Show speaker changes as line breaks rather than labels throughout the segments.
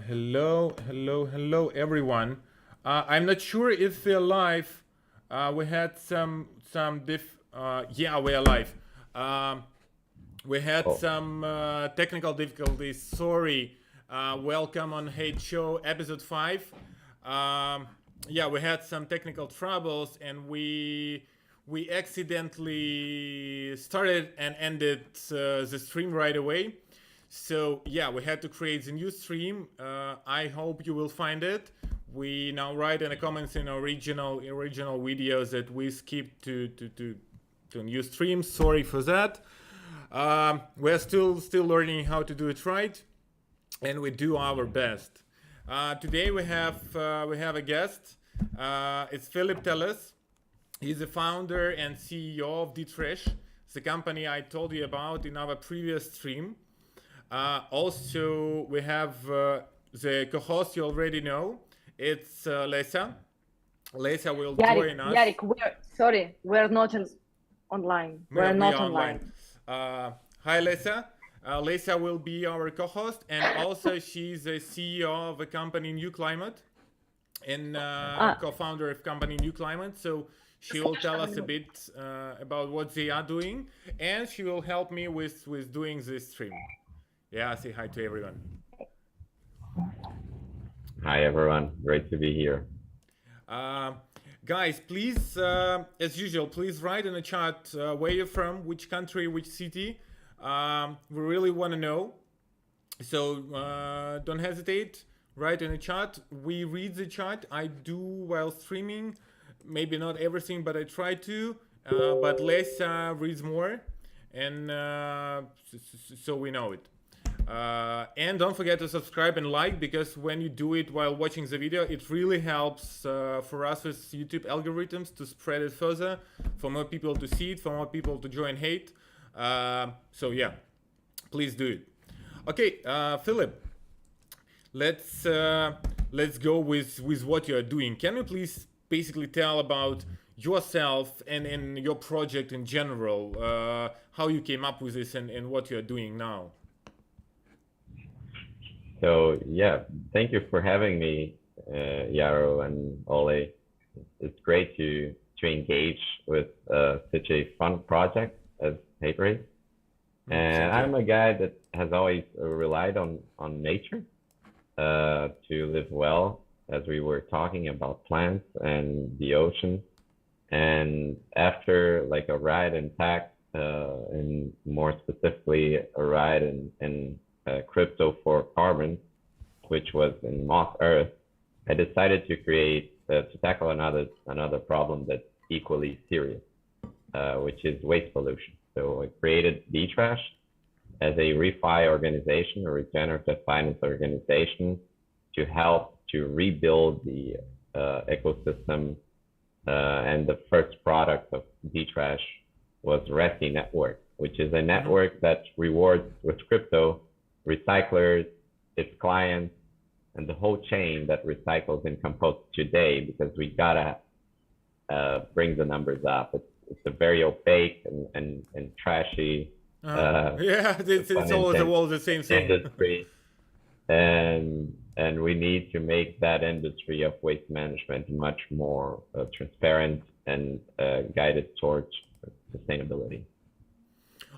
Hello, everyone. I'm not sure if we're live. We had some yeah, we are live. We had some technical difficulties. Sorry. Welcome on Hate Show episode 5. Yeah, we had some technical troubles, and we accidentally started and ended the stream right away. So yeah, we had to create the new stream. I hope you will find it. We now write in the comments in original videos that we skipped to new stream. Sorry for that. We're still learning how to do it right, and we do our best. Today we have a guest. It's Philipp Teles. He's the founder and CEO of DTrash, the company I told you about in our previous stream. Also, we have the co-host you already know. It's Olesya. Olesya will join us.
Yarek, we're not online. We're not online.
Hi, Olesya. Olesya will be our co-host, and also she's the CEO of a company, New Climate, and co-founder of company New Climate. So she will tell us a bit about what they are doing, and she will help me with doing this stream. Yeah, say hi to everyone.
Hi, everyone. Great to be here.
Guys, please, as usual, please write in the chat where you're from, which country, which city. We really want to know. So don't hesitate. Write in the chat. We read the chat. I do while streaming. Maybe not everything, but I try to. But Olesya reads more. And so we know it. And don't forget to subscribe and like, because when you do it while watching the video, it really helps for us with YouTube algorithms to spread it further, for more people to see it, for more people to join Hate. So yeah, please do it. Okay, Philipp, let's go with what you are doing. Can you please basically tell about yourself and your project in general, how you came up with this and what you are doing now?
So yeah, thank you for having me, Yaro and Ole. It's great to engage with such a fun project as Hatery. And I'm a guy that has always relied on nature to live well, as we were talking about plants and the ocean. And after like a ride in tech, and more specifically a ride in crypto for carbon, which was in Moss Earth, I decided to tackle another problem that's equally serious, which is waste pollution. So I created DTrash as a ReFi organization, a regenerative finance organization, to help to rebuild the ecosystem. And the first product of DTrash was ReFi Network, which is a network that rewards with crypto recyclers, its clients, and the whole chain that recycles and composts today, because we gotta bring the numbers up. It's a very opaque and trashy.
Yeah, it's always the same thing.
Industry, and we need to make that industry of waste management much more transparent and guided towards sustainability.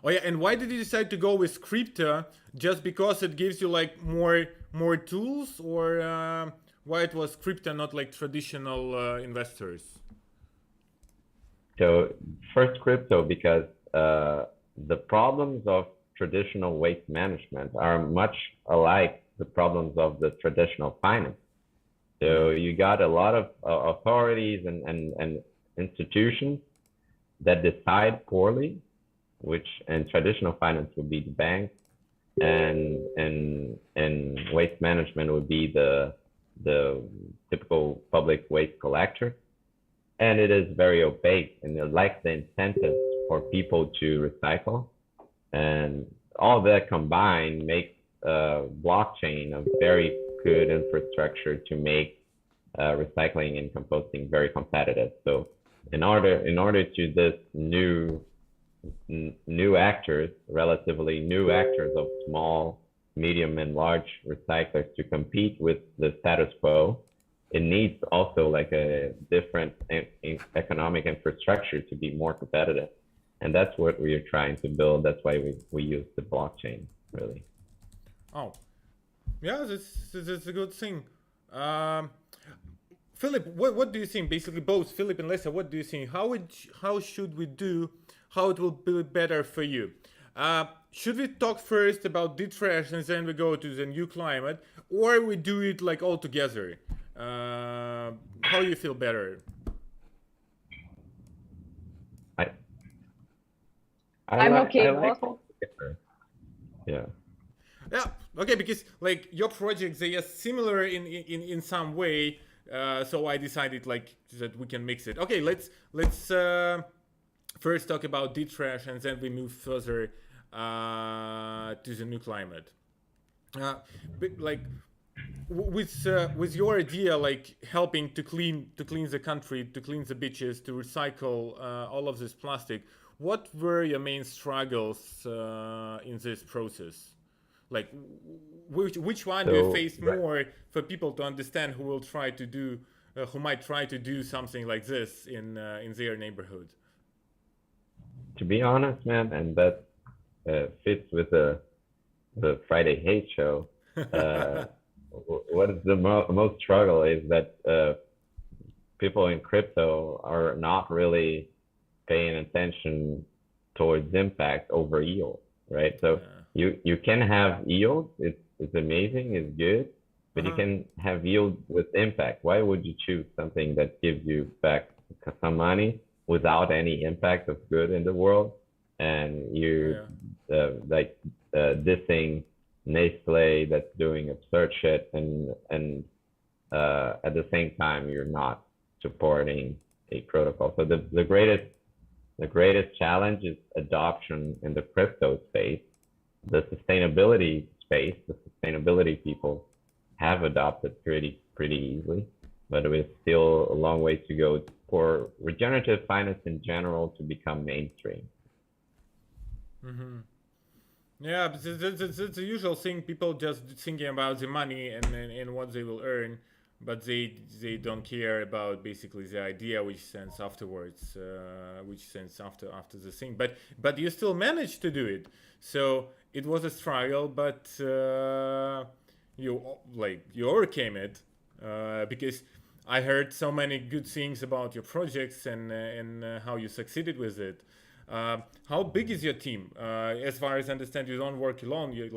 Oh yeah, and why did you decide to go with crypto? Just because it gives you like more tools, or why it was crypto, not like traditional investors?
So first crypto, because the problems of traditional waste management are much alike the problems of the traditional finance. So you got a lot of authorities and institutions that decide poorly, which in traditional finance would be the banks, and waste management would be the typical public waste collector. And it is very opaque, and it lacks the incentives for people to recycle. And all that combined makes blockchain a very good infrastructure to make recycling and composting very competitive. So in order to this new new actors, relatively new actors of small, medium, and large recyclers to compete with the status quo, it needs also like a different economic infrastructure to be more competitive. And that's what we are trying to build. That's why we use the blockchain, really.
Oh, yeah, that's a good thing. Philip, what do you think? Basically, both Philip and Olesya, what do you think? How should we do? How it will be better for you? Should we talk first about DTrash and then we go to the new climate, or we do it like all together? How you feel better?
I'm okay.
Yeah.
Yeah. Okay. Because like your projects, they are similar in some way. So I decided like that we can mix it. Okay. Let's first talk about DTrash and then we move further to the new climate. Like with your idea, like helping to clean the country, to clean the beaches, to recycle all of this plastic. What were your main struggles in this process? Like, which one do you face more for people to understand who will try to do, who might try to do something like this in their neighborhood?
To be honest, man, and that fits with the Friday Hate Show. What is the most struggle is that people in crypto are not really paying attention towards impact over yield, right? So you can have yield, it's amazing, it's good, but you can have yield with impact. Why would you choose something that gives you back some money without any impact of good in the world? And you're dissing Nestlé that's doing absurd shit, and at the same time you're not supporting a protocol. So the greatest challenge is adoption in the crypto space. The sustainability space, the sustainability people have adopted pretty easily, but there's still a long way to go for regenerative finance in general to become mainstream.
Yeah, but it's the usual thing. People just thinking about the money and what they will earn, but they don't care about basically the idea which sends afterwards, which sends after the thing. But you still managed to do it. So it was a struggle, but you overcame it because I heard so many good things about your projects and how you succeeded with it. How big is your team? As far as I understand, you don't work alone. You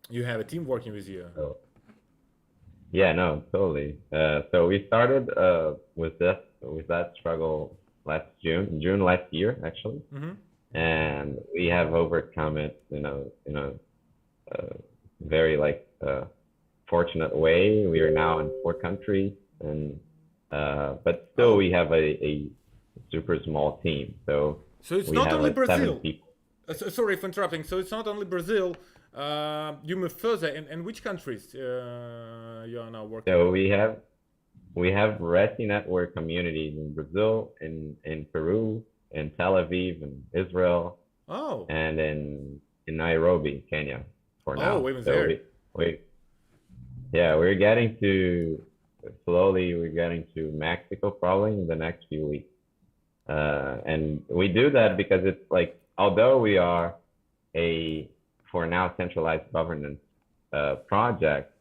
you have a team working with you.
So, yeah, no, totally. So we started with that struggle last June last year, actually, and we have overcome it. In a very fortunate way. We are now in 4 countries, and but still we have a super small team. So
it's
we
not
have
only Brazil.
7 people.
Sorry for interrupting. So it's not only Brazil. You move further. And which countries you are now working?
So we have ReFi network communities in Brazil, in Peru, in Tel Aviv, in Israel, and in Nairobi, Kenya. For now.
Oh, even there.
We're getting to slowly. We're getting to Mexico probably in the next few weeks. And we do that because it's like, although we are for now centralized governance project,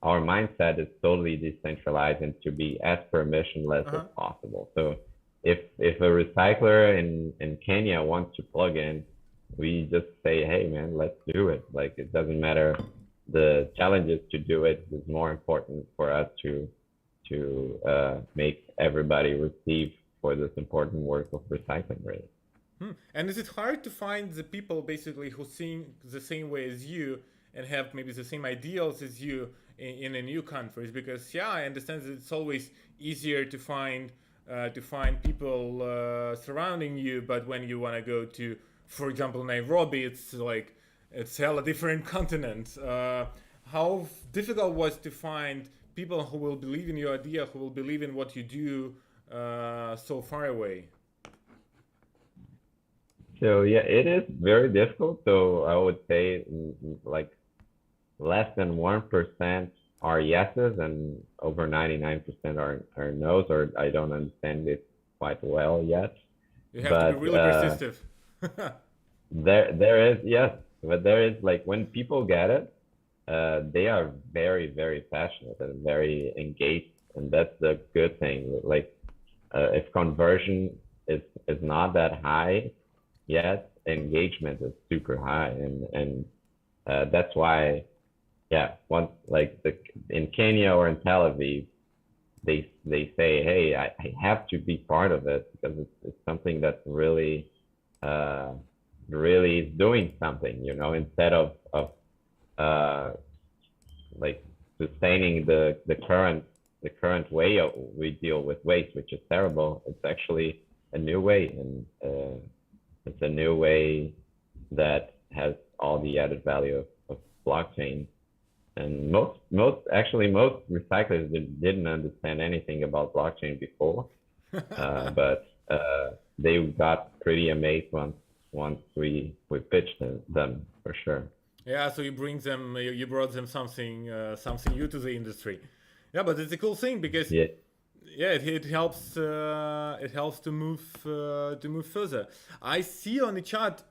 our mindset is totally decentralized and to be as permissionless as possible. So if a recycler in Kenya wants to plug in, we just say, hey man, let's do it. Like, it doesn't matter the challenges to do it. It's more important for us to make everybody receive for this important work of recycling, really.
And is it hard to find the people basically who think the same way as you and have maybe the same ideals as you in a new countries? Because I understand that it's always easier to find people surrounding you, but when you want to go to, for example, Nairobi, it's hella different continent. How difficult was to find people who will believe in your idea, who will believe in what you do so far away?
So yeah, it is very difficult. So I would say like less than 1% are yeses and over 99% are no's, or I don't understand it quite well yet.
You have to be
But
really persistent.
there is, yes, but there is like when people get it, they are very, very passionate and very engaged, and that's the good thing. Like if conversion is not that high yet, engagement is super high, and that's why, yeah, once like in Kenya or in Tel Aviv, they say, hey, I have to be part of it because it's something that really uh, really is doing something, instead of uh, like sustaining the current way we deal with waste, which is terrible. It's actually a new way, and it's a new way that has all the added value of blockchain. And most recyclers didn't understand anything about blockchain before, but they got pretty amazed once we pitched them for sure.
Yeah, so you brought them something new to the industry. Yeah, but it's a cool thing because
Yeah.
yeah, it helps to move further. I see on the chat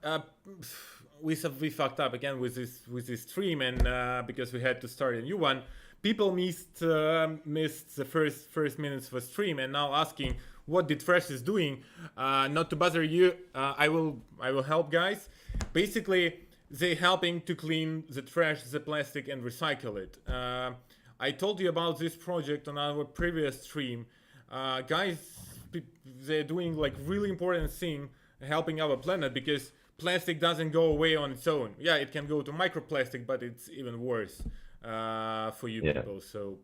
we fucked up again with this stream, and because we had to start a new one, people missed the first minutes of the stream, and now asking what DTrash is doing. Not to bother you, I will help, guys. Basically, they helping to clean the trash, the plastic, and recycle it. I told you about this project on our previous stream. Guys, they're doing like really important thing, helping our planet, because plastic doesn't go away on its own. Yeah, it can go to microplastic, but it's even worse for you people. So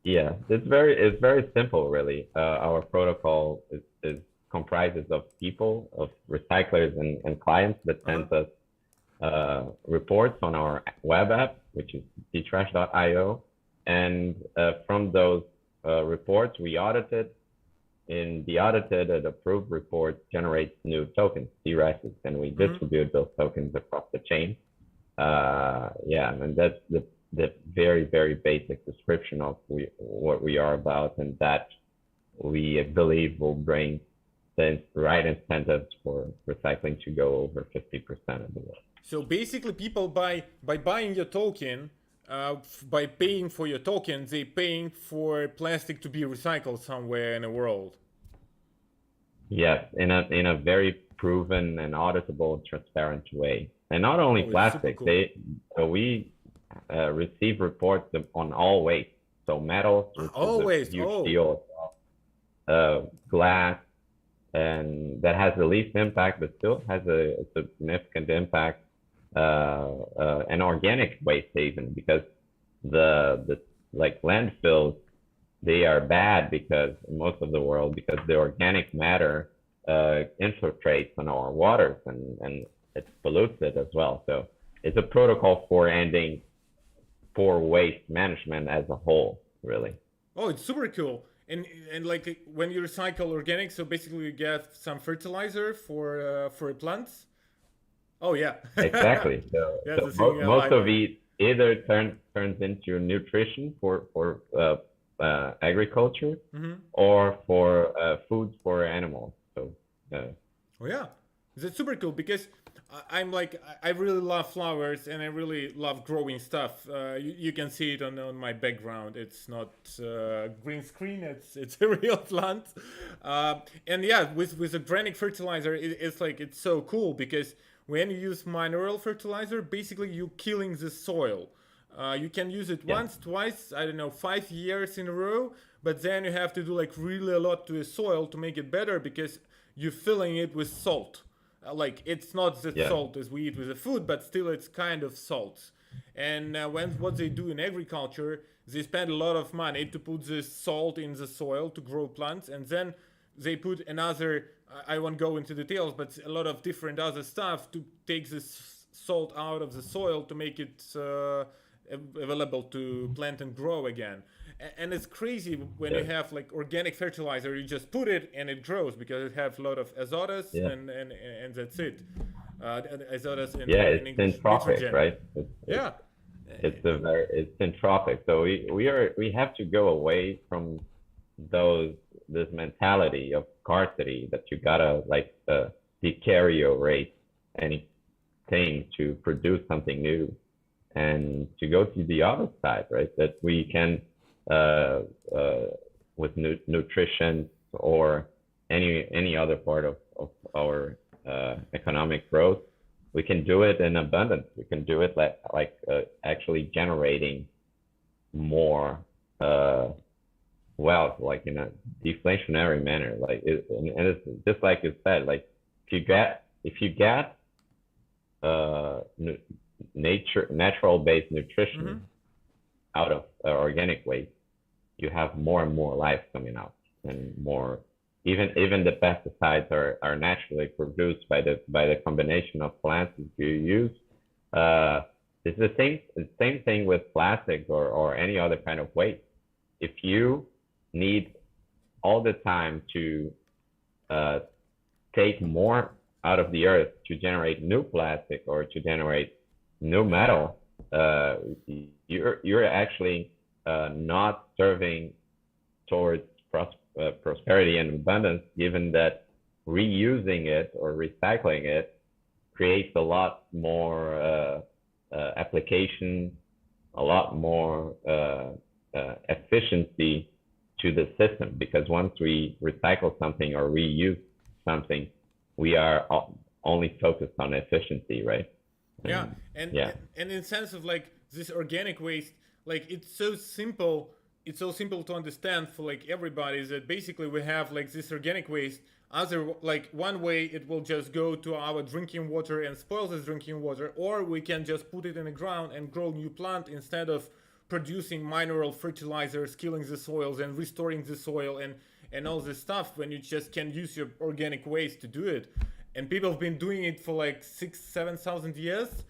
yeah, it's very simple, really. Our protocol is comprises of people, of recyclers and clients that send us reports on our web app, which is DTrash.io, and from those reports we audited. In the audited and approved report generates new tokens, DRESs, and we distribute those tokens across the chain. And that's the very, very basic description of what we are about, and that we believe will bring the right incentives for recycling to go over 50% of the world.
So basically, people by buying your token, by paying for your token, they paying for plastic to be recycled somewhere in the world.
Yes, in a very proven and auditable, transparent way. And not only plastic, cool. We receive reports on all waste. So metals, huge deal, glass, and that has the least impact, but still has a significant impact. And organic waste even, because the like landfills, they are bad because most of the world, because the organic matter infiltrates on our waters and it pollutes it as well. So it's a protocol for ending poor waste management as a whole, really.
Oh, it's super cool. And like when you recycle organic, so basically you get some fertilizer for plants. Oh yeah.
Exactly. So,
yeah,
most of it either turns into nutrition for agriculture or for food for animals. So.
Oh yeah, that's super cool because I'm like I really love flowers and I really love growing stuff. You can see it on my background. It's not green screen. It's a real plant. And yeah, with organic fertilizer, it's so cool because when you use mineral fertilizer, basically you're killing the soil. You can use it once, twice, I don't know, 5 years in a row, but then you have to do like really a lot to the soil to make it better because you're filling it with salt. Like it's not the salt as we eat with the food, but still it's kind of salt. And what they do in agriculture, they spend a lot of money to put this salt in the soil to grow plants, and then they put another, I won't go into details, but a lot of different other stuff to take this salt out of the soil to make it available to plant and grow again. And it's crazy when you have like organic fertilizer, you just put it and it grows because it have a lot of azotus and that's it. Azotus in English,
entropic,
nitrogen.
right?
It's
it's entropic. So we have to go away from this mentality of scarcity that you gotta like deteriorate anything to produce something new, and to go to the other side, right? That we can with nutrition or any other part of our economic growth, we can do it in abundance. We can do it like actually generating more wealth, like in a deflationary manner. Like and it's just like you said, like if you get natural based nutrition out of organic waste, you have more and more life coming out, and more even the pesticides are naturally produced by the combination of plants that you use. It's the same thing with plastic or any other kind of waste. If you need all the time to take more out of the earth to generate new plastic or to generate new metal, you're actually not serving towards prosperity and abundance, given that reusing it or recycling it creates a lot more application, a lot more efficiency to the system, because once we recycle something or reuse something, we are only focused on efficiency, right?
And in the sense of like this organic waste, like it's so simple to understand for like everybody, is that basically we have like this organic waste. Other, like one way it will just go to our drinking water and spoil this drinking water, or we can just put it in the ground and grow new plant instead of producing mineral fertilizers, killing the soils and restoring the soil and all this stuff, when you just can use your organic waste to do it. And people have been doing it for like 7,000 years.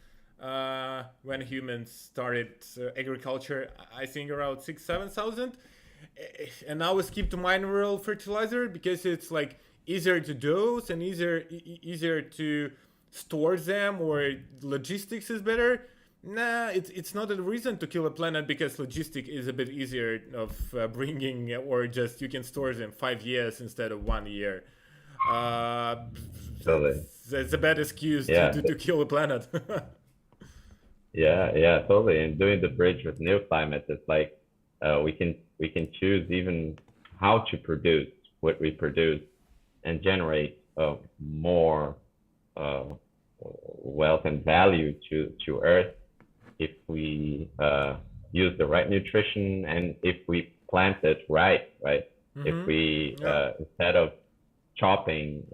When humans started agriculture, I think around 7,000, and now we skip to mineral fertilizer because it's like easier to dose and easier to store them, or logistics is better. Nah, it's not a reason to kill a planet, because logistic is a bit easier of bringing, or just you can store them 5 years instead of 1 year.
Totally.
That's a bad excuse to kill a planet.
Yeah, totally. And doing the bridge with new climate, it's like we can choose even how to produce what we produce and generate more wealth and value to Earth if we use the right nutrition and if we plant it right. If we instead of chopping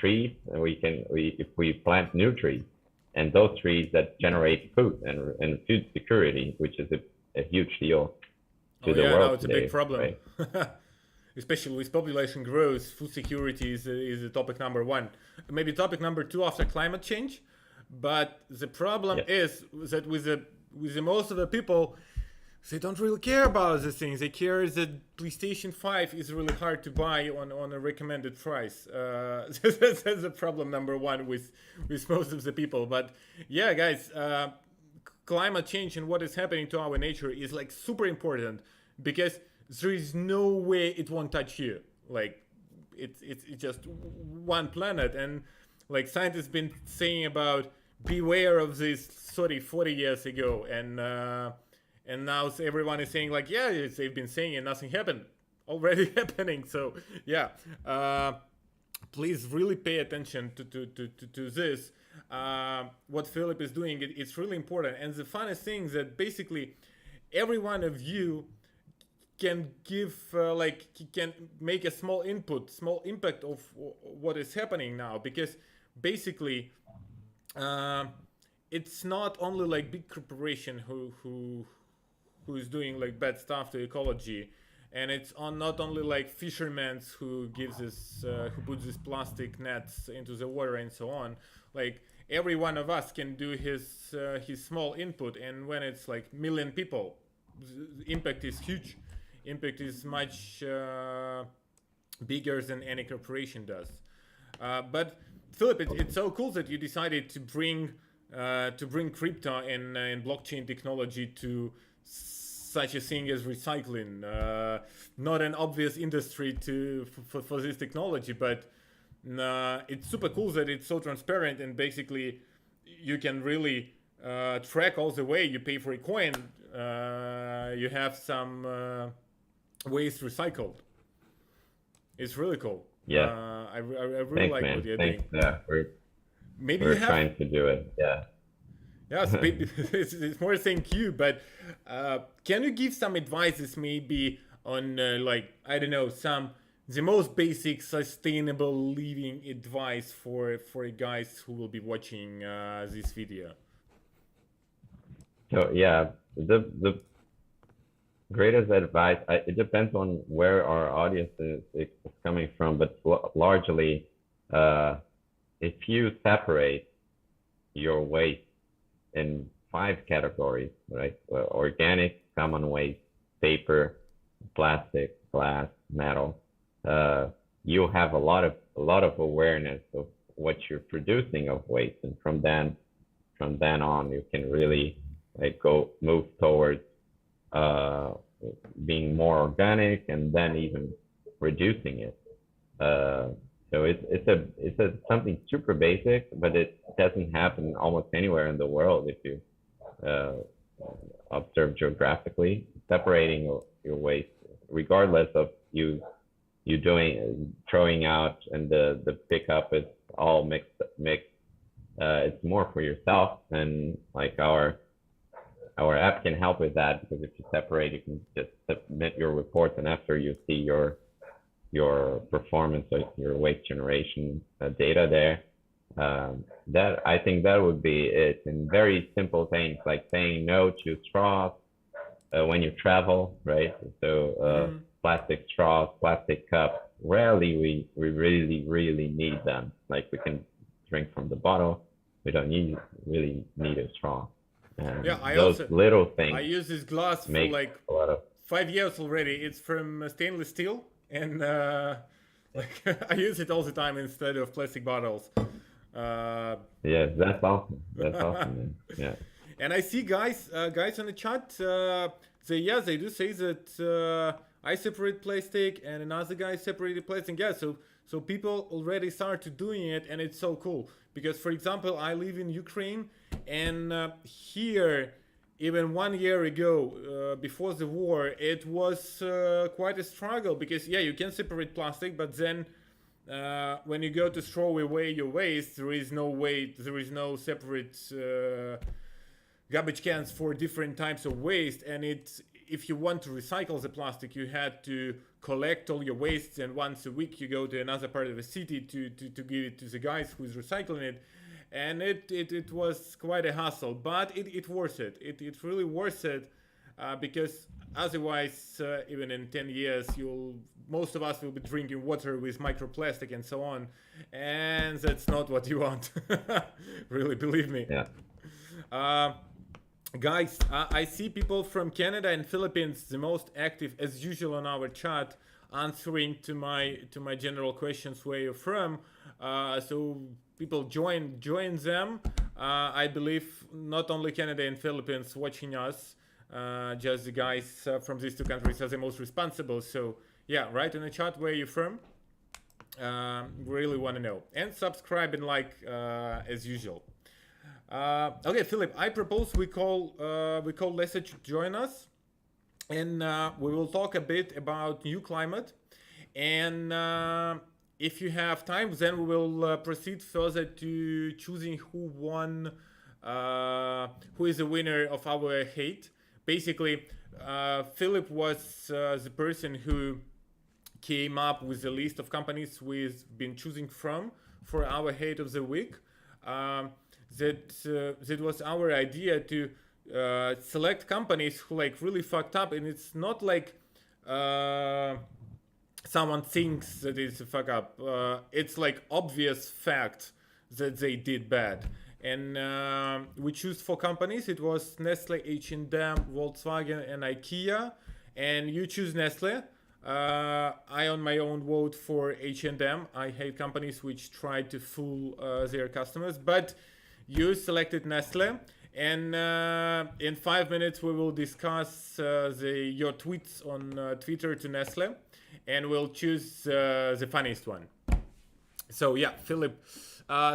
trees, if we plant new trees, and those trees that generate food and food security, which is a huge deal to the world.
Now it's
today,
a big problem.
Right?
Especially with population growth, food security is the topic number one. Maybe topic number two after climate change. But the problem is that with the most of the people, they don't really care about the things. They care that PlayStation 5 is really hard to buy on a recommended price. That's the problem number one with most of the people. But yeah, guys, climate change and what is happening to our nature is like super important, because there is no way it won't touch you. Like it's just one planet, and like scientists been saying about beware of this 40 years ago, and now everyone is saying like, yeah, they've been saying and nothing happened. Already happening. So yeah, please really pay attention to this. What Philipp is doing, it's really important. And the funny thing is that basically every one of you can give can make a small impact of what is happening now, because basically it's not only like big corporation who is doing like bad stuff to ecology, and it's not only like fishermen who gives this who puts these plastic nets into the water and so on. Like every one of us can do his small input, and when it's like million people, the impact is huge. Impact is much bigger than any corporation does. But Philipp, it's so cool that you decided to bring crypto and blockchain technology to such a thing as recycling. Not an obvious industry for this technology, but it's super cool that it's so transparent, and basically you can really track all the way you pay for a coin. You have some waste recycled. It's really cool.
Yeah.
I really
Thanks,
like
man.
what you're
Thanks.
doing.
Yeah, we're trying to do it. Yeah.
Yes, it's more thank you, but can you give some advices maybe on like, I don't know, the most basic sustainable living advice for guys who will be watching this video?
So yeah, the greatest advice, it depends on where our audience is coming from, but largely, if you separate your waste in 5 categories, right? Organic, common waste, paper, plastic, glass, metal. You have a lot of awareness of what you're producing of waste, and from then on, you can really like move towards being more organic, and then even reducing it. So it's something super basic, but it doesn't happen almost anywhere in the world if you observe geographically. Separating your waste, regardless of you throwing out and the pickup is all mixed. It's more for yourself, and like our app can help with that, because if you separate, you can just submit your reports, and after you see your performance, like your waste generation data there, that I think that would be it. And very simple things like saying no to straws when you travel, right? So plastic straws, plastic cups, rarely we really need them. Like we can drink from the bottle, we don't really need a straw. And
yeah,
those little things.
I use this glass for like 5 years already. It's from stainless steel, and like I use it all the time instead of plastic bottles.
Yeah, that's awesome. That's awesome, man. Yeah.
And I see guys in the chat. They do say that I separate plastic, and another guy separated plastic. Yeah, so people already started doing it, and it's so cool. Because, for example, I live in Ukraine, and here, even 1 year ago, before the war, it was quite a struggle. Because, yeah, you can separate plastic, but then when you go to throw away your waste, there is no separate garbage cans for different types of waste. And if you want to recycle the plastic, you had to collect all your wastes, and once a week you go to another part of the city to give it to the guys who's recycling it. And it was quite a hassle, but it worth it. It's really worth it, because otherwise, even in 10 years, most of us will be drinking water with microplastic and so on, and that's not what you want. Really, believe me.
Yeah.
Guys, I see people from Canada and Philippines, the most active as usual on our chat, answering to my general questions where you're from. So people join them. I believe not only Canada and Philippines watching us, just the guys from these 2 countries are the most responsible. So yeah, write in the chat where you're from. Really want to know, and subscribe and like as usual. Okay, Philipp, I propose we call Olesya to join us, and we will talk a bit about new climate. And if you have time, then we will proceed further to choosing who is the winner of our hate. Basically, Philipp was the person who came up with a list of companies we've been choosing from for our hate of the week. That was our idea to select companies who like really fucked up, and it's not like someone thinks that it's a fuck up. It's like obvious fact that they did bad, and we choose 4 companies. It was Nestle, H&M, Volkswagen, and IKEA. And you choose Nestle. I on my own vote for H&M. I hate companies which try to fool their customers, but you selected Nestle. And in 5 minutes we will discuss your tweets on Twitter to Nestle, and we'll choose the funniest one. So yeah, Philip,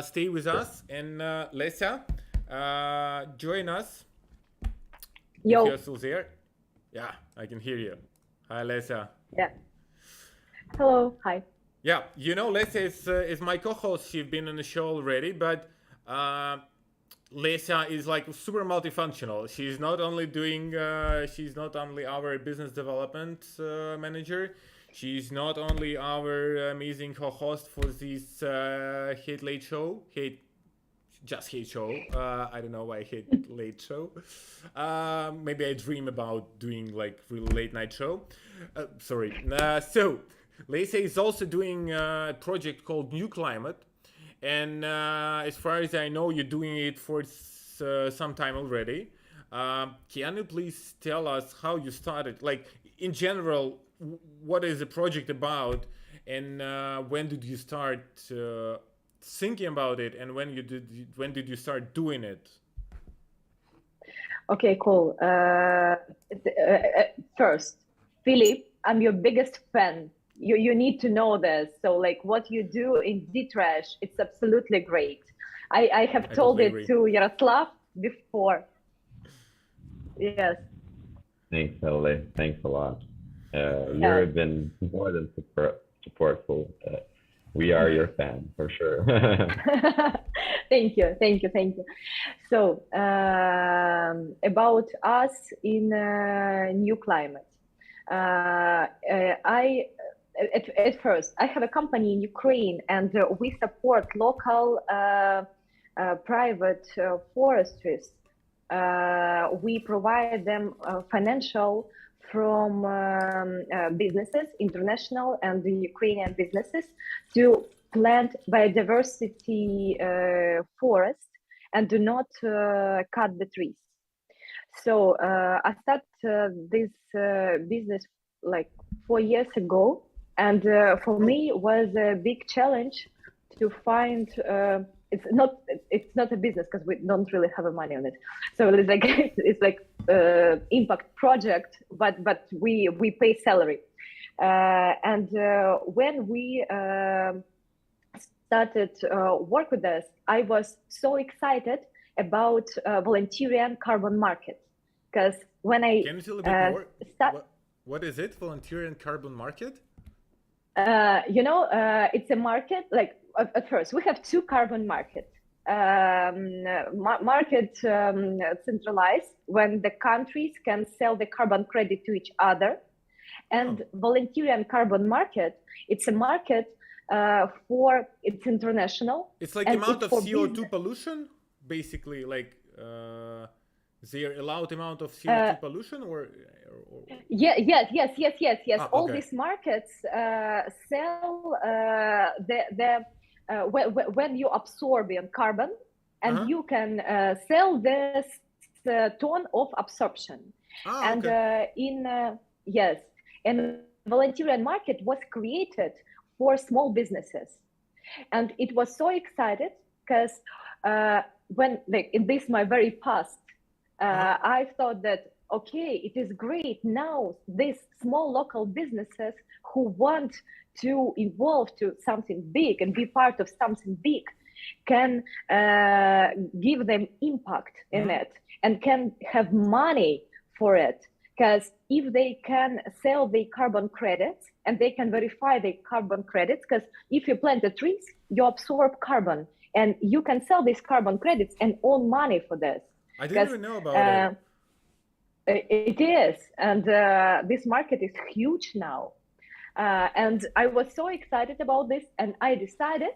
stay with us, and Lesya, join us.
Yo.
If you're still there. Yeah, I can hear you. Hi, Lesya.
Yeah. Hello. Hi.
Yeah, you know, Lesya is my co-host. She's been on the show already, but Lesya is like super multifunctional. She's not only our business development manager. She's not only our amazing co-host for this Hate Late Show. Hate Show. I don't know why I hate late show. Maybe I dream about doing like really late night show. Sorry. So Lesya is also doing a project called New Climate. And as far as I know, you're doing it for some time already. Can you please tell us how you started? Like, in general, what is the project about? And when did you start thinking about it? And when did you start doing it?
Okay, cool. First, Philip, I'm your biggest fan. You need to know this. So like what you do in DTrash, it's absolutely great. I have told it to Yaroslav before. Yes.
Thanks, Ole. Thanks a lot. You've been more than supportful. We are your fan for sure.
Thank you. So about us in New Climate. At first, I have a company in Ukraine, and we support local private forestries. We provide them financial from businesses, international and the Ukrainian businesses, to plant biodiversity forests and do not cut the trees. So I started this business like 4 years ago. And for me, it was a big challenge to find. It's not a business because we don't really have money on it. So it's like impact project, but we pay salary. And when we started work with us, I was so excited about volunteering carbon market, because when I
can you tell a bit more? What is it? Volunteering carbon market?
It's a market, like at first we have 2 carbon markets. Market centralized, when the countries can sell the carbon credit to each other, and volunteering carbon market, it's a market it's international.
It's like amount of CO2 pollution, basically, like their allowed amount of CO2 pollution, or...
Yes. All
okay.
these markets sell when you absorb carbon, and you can sell this ton of absorption. And okay. And volunteering market was created for small businesses, and it was so excited because when like in this my very past, I thought that, okay, it is great now these small local businesses who want to evolve to something big and be part of something big can give them impact in it and can have money for it. Because if they can sell the carbon credits and they can verify the carbon credits, because if you plant the trees, you absorb carbon and you can sell these carbon credits and earn money for this.
I didn't even know about it.
It is, and this market is huge now. And I was so excited about this, and I decided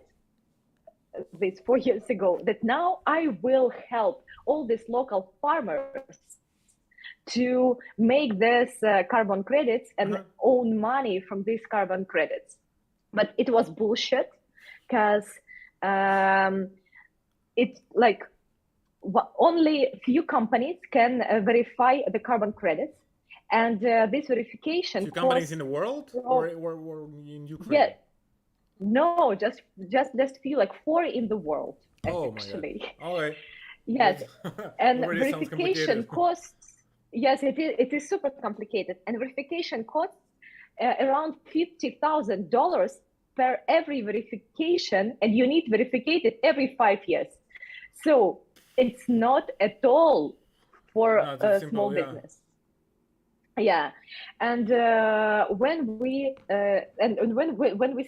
this 4 years ago that now I will help all these local farmers to make this carbon credits and own money from these carbon credits. But it was bullshit, because it's like only few companies can verify the carbon credits, and this verification
few companies in the world, or in Ukraine?
Yeah, no, just few, like 4 in the world,
Oh
actually.
my God. All right.
Yes, and
Already sounds
verification
complicated.
costs. Yes, it is super complicated, and verification costs around $50,000 per every verification, and you need verified every 5 years. So it's not at all for
No, it's
a
simple,
small
yeah.
business. Yeah, and when we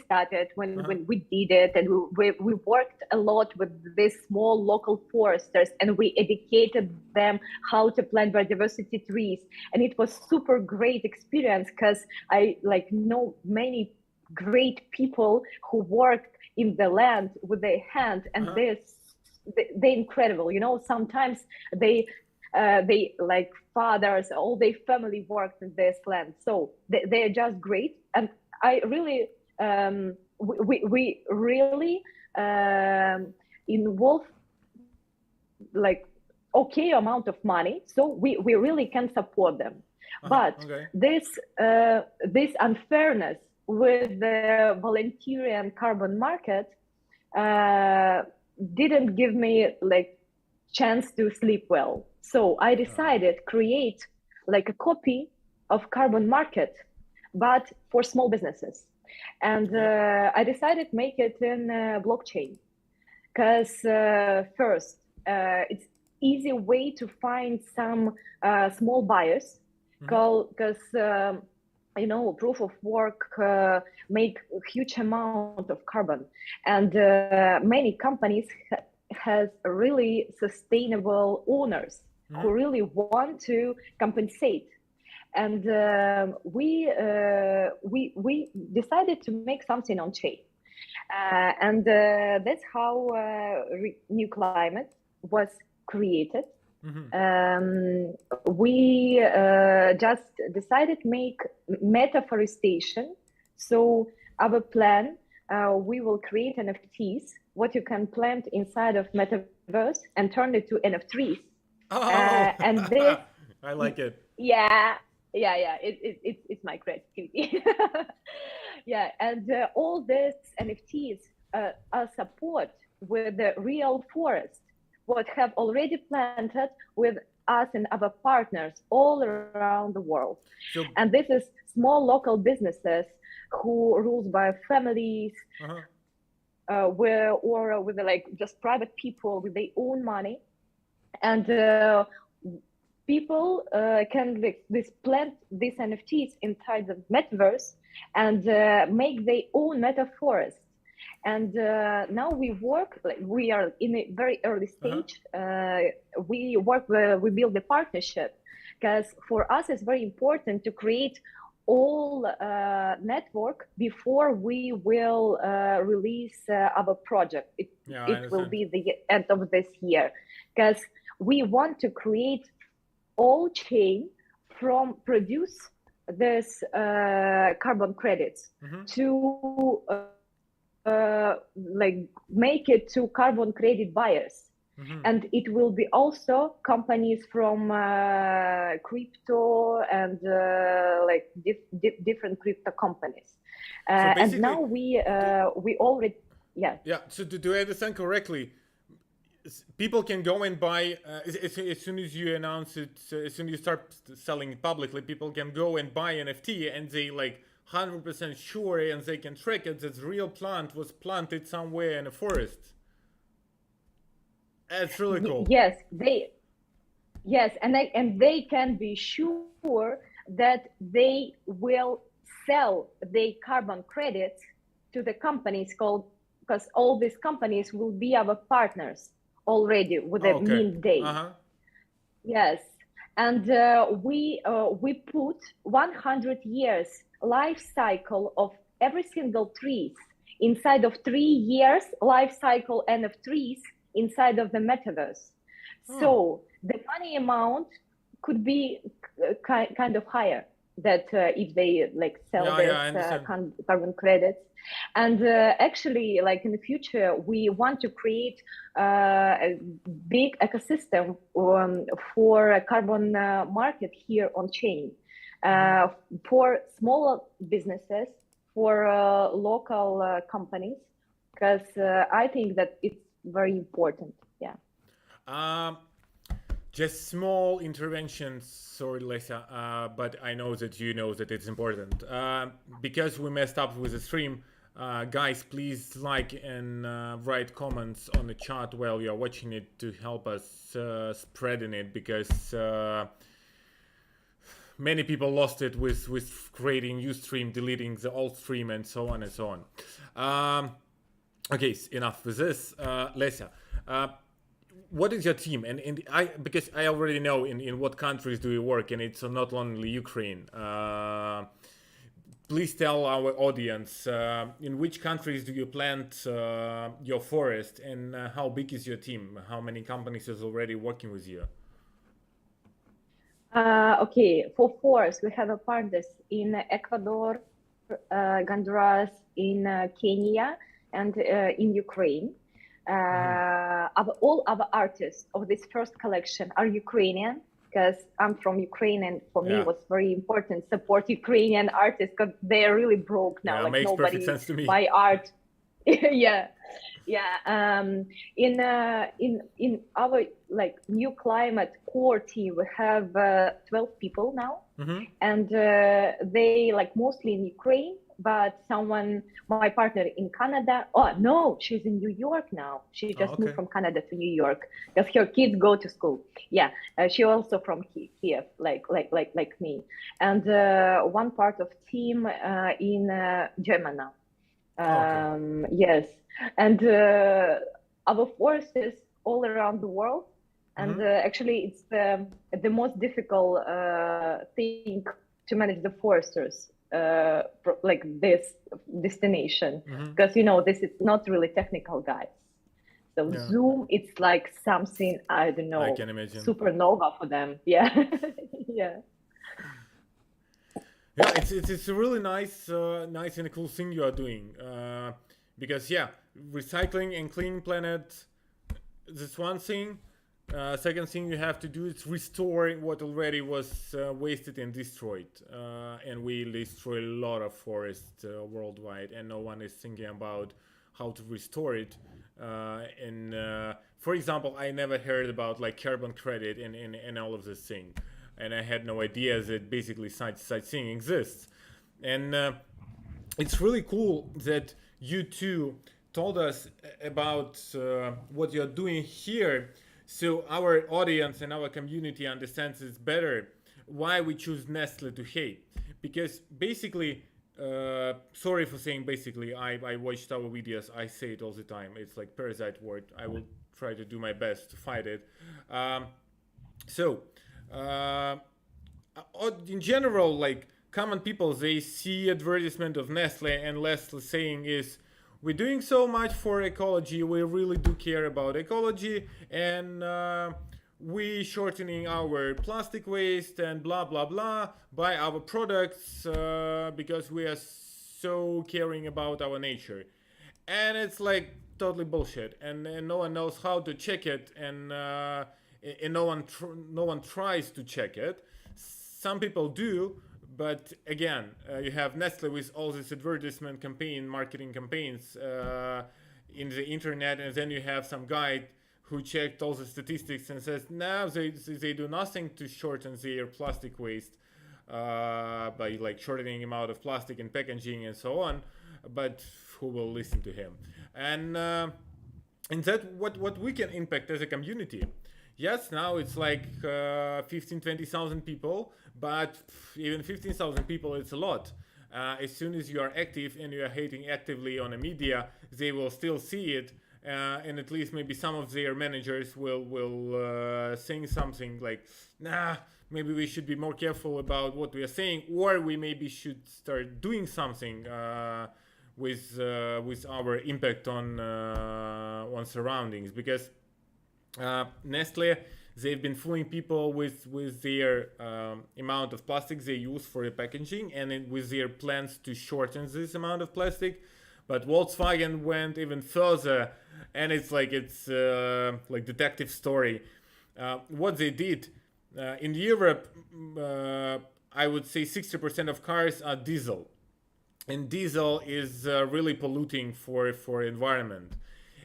started, when we did it, and we worked a lot with these small local foresters, and we educated them how to plant biodiversity trees, and it was super great experience because I know many great people who work in the land with their hand, and they're incredible. Sometimes they like fathers, all their family worked in this land, so they're just great. And I really we really involve like okay amount of money, so we really can support them. But this unfairness with the volunteer carbon market didn't give me chance to sleep well. So I decided create a copy of carbon market, but for small businesses. And I decided make it in blockchain, because first it's easy way to find some small buyers, because proof of work make a huge amount of carbon, and many companies has really sustainable owners who really want to compensate. And we decided to make something on chain, and that's how New Climate was created. We just decided to make metaforestation. So our plan, we will create NFTs, what you can plant inside of Metaverse and turn it to NFTs. And this,
I like it.
Yeah. It's my creativity. Yeah, and all these NFTs are support with the real forest, what have already planted with us and our partners all around the world. So, and this is small local businesses who rules by families, or with just private people with their own money, and people can plant these NFTs inside the Metaverse and make their own metaforest. And now we work, we are in a very early stage. We build a partnership, because for us it's very important to create all network before we will release our project. It will be the end of this year, because we want to create all chain from produce this carbon credits to make it to carbon credit buyers. And it will be also companies from crypto and different crypto companies. So and now we already, yeah.
So do I understand correctly? People can go and buy as soon as you announce it, as soon as you start selling it publicly, people can go and buy NFT, and they 100% sure, and they can track it that the real plant was planted somewhere in a forest. That's really cool.
Yes, and they can be sure that they will sell their carbon credits to the companies because all these companies will be our partners already with a mint day. Yes, and we put 100 years life cycle of every single trees inside of 3 years life cycle and of trees inside of the Metaverse. So the money amount could be kind of higher, that if they like sell this carbon credits. And actually, like in the future, we want to create a big ecosystem for a carbon market here on chain for smaller businesses, for local companies, because I think that it's very important. Yeah.
Just small interventions, sorry, Olesya, but I know that you know that it's important. Because we messed up with the stream, guys, please like and write comments on the chat while you're watching it to help us spreading it, because many people lost it with creating new stream, deleting the old stream, and so on and so on. Okay, enough with this. Olesya, what is your team? And because I already know in what countries do you work, and it's not only Ukraine. Please tell our audience in which countries do you plant your forest, and how big is your team? How many companies is already working with you?
Okay, for forest we have partners in Ecuador, Honduras, in Kenya, and in Ukraine. All our artists of this first collection are Ukrainian, because I'm from Ukraine, and for me it was very important to support Ukrainian artists, because they are really broke now. Like
makes
nobody
perfect sense to me.
buy art. Yeah. In our like new climate core team, we have 12 people now, and they like mostly in Ukraine. But my partner in Canada, oh no, she's in New York now. She just moved from Canada to New York because her kids go to school. Yeah, she also from Kiev, like me. And one part of team in Germany now. Yes, and our forests all around the world. And actually, it's the most difficult thing to manage the foresters. Like this destination, because this is not really technical, guys. So Zoom, it's like something, I don't know,
I can imagine.
Supernova for them. Yeah. Yeah,
it's a really nice and a cool thing you are doing, because recycling and clean planet, that's one thing. Second thing you have to do is restore what already was wasted and destroyed. And we destroy a lot of forests worldwide, and no one is thinking about how to restore it. For example, I never heard about like carbon credit and all of this thing. And I had no idea that basically such thing exists. And it's really cool that you two told us about what you're doing here, so our audience and our community understands it better why we choose Nestle to hate. Because basically, sorry for saying basically, I watched our videos, I say it all the time, it's like parasite word, I will try to do my best to fight it. In general, like common people, they see advertisement of Nestle, and Nestle saying is, we're doing so much for ecology, we really do care about ecology, and we shortening our plastic waste and blah blah blah by our products because we are so caring about our nature. And it's like totally bullshit, and no one knows how to check it, and no one tries to check it. Some people do, but again, you have Nestle with all this advertisement campaign, marketing campaigns in the internet, and then you have some guy who checked all the statistics and says, no, they do nothing to shorten their plastic waste by like shortening amount of plastic and packaging and so on. But who will listen to him? And that what we can impact as a community. Yes, now it's like 20,000 people, but even 15,000 people, it's a lot. As soon as you are active and you are hating actively on the media, they will still see it, and at least maybe some of their managers will saying something like, nah, maybe we should be more careful about what we are saying, or we maybe should start doing something with our impact on surroundings, because Nestle, they've been fooling people with their amount of plastic they use for the packaging, and with their plans to shorten this amount of plastic. But Volkswagen went even further, and it's like detective story. What they did in Europe, I would say 60% of cars are diesel, and diesel is really polluting for environment.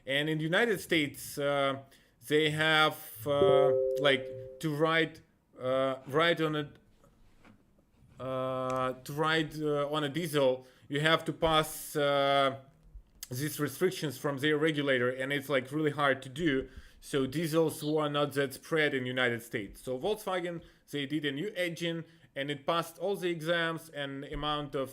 And in the United States, they have to ride on a diesel, you have to pass these restrictions from their regulator, and it's like really hard to do. So diesels were not that spread in the United States. So Volkswagen, they did a new engine, and it passed all the exams, and amount of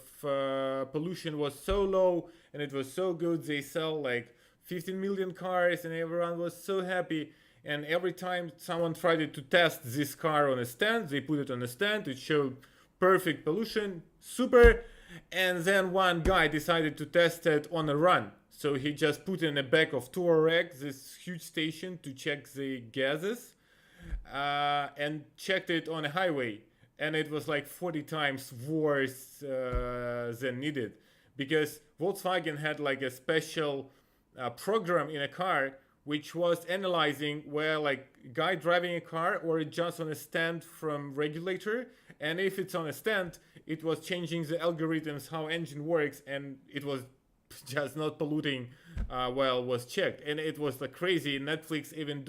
pollution was so low, and it was so good. They sell like 15 million cars, and everyone was so happy. And every time someone tried to test this car on a stand, they put it on a stand, it showed perfect pollution, super. And then one guy decided to test it on a run. So he just put in the back of Touareg, this huge station, to check the gases, and checked it on a highway. And it was like 40 times worse than needed, because Volkswagen had like a special program in a car which was analyzing where like guy driving a car or it just on a stand from regulator, and if it's on a stand, it was changing the algorithms how engine works, and it was just not polluting while was checked. And it was like crazy. Netflix even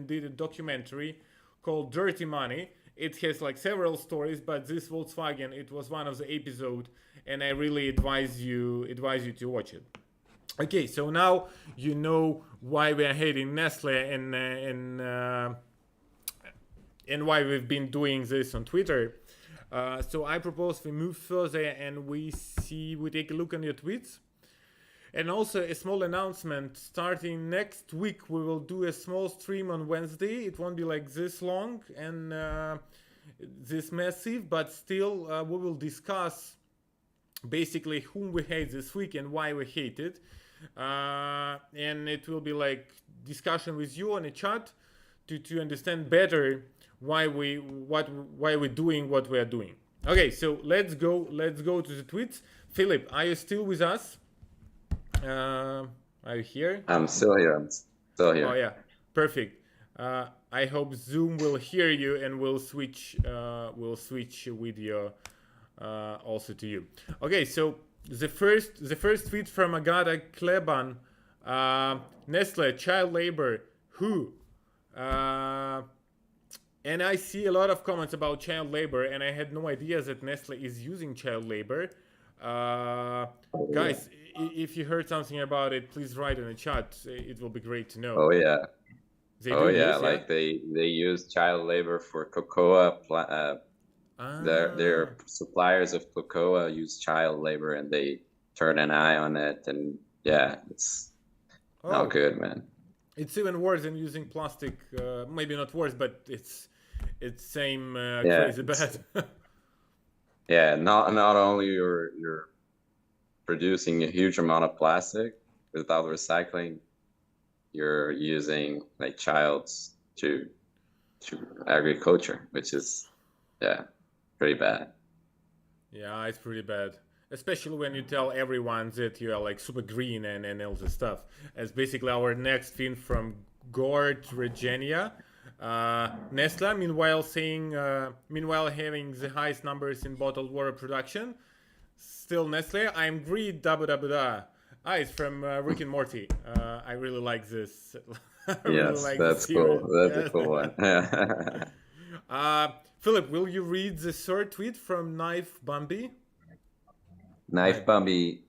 did a documentary called Dirty Money. It has like several stories, but this Volkswagen, it was one of the episode, and I really advise you to watch it. Okay, so now you know why we are hating Nestle, and why we've been doing this on Twitter. So I propose we move further and we take a look on your tweets. And also a small announcement, starting next week we will do a small stream on Wednesday. It won't be like this long and this massive, but still we will discuss basically whom we hate this week and why we hate it. And it will be like discussion with you on a chat to understand better why we're doing what we are doing. Okay, so let's go to the tweets. Philip, are you still with us? Are you here?
I'm still here.
Oh yeah, perfect. I hope Zoom will hear you and will switch video also to you. Okay, so the first tweet from Agata Kleban, Nestle, child labor, who? And I see a lot of comments about child labor, and I had no idea that Nestle is using child labor. Guys, if you heard something about it, please write in the chat. It will be great to know.
Oh yeah. Like they use child labor for cocoa. Their suppliers of cocoa use child labor, and they turn an eye on it, and yeah, it's not good, man.
It's even worse than using plastic. Maybe not worse, but it's same crazy bad.
Yeah, not only you're producing a huge amount of plastic without recycling, you're using like childs to agriculture, which is pretty bad.
Yeah, it's pretty bad, especially when you tell everyone that you are like super green and all this stuff. As basically our next thing from Gord Regenia. Nestle, meanwhile having the highest numbers in bottled water production. Still Nestle, I'm green, it's from Rick and Morty. I really like this.
That's cool. That's a cool one.
Philip, will you read the third tweet from Knife Bambi?
Knife Bambi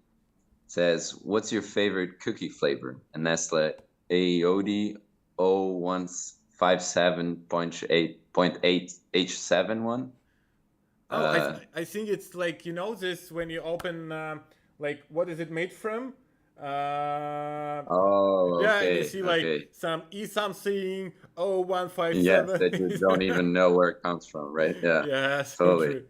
says, "What's your favorite cookie flavor?" And Nestle AOD 0157.8H71.
I think it's like, this when you open like what is it made from?
Okay.
You see like some something 0157.
Yes, that you don't even know where it comes from, right? Yeah.
Yes,
totally.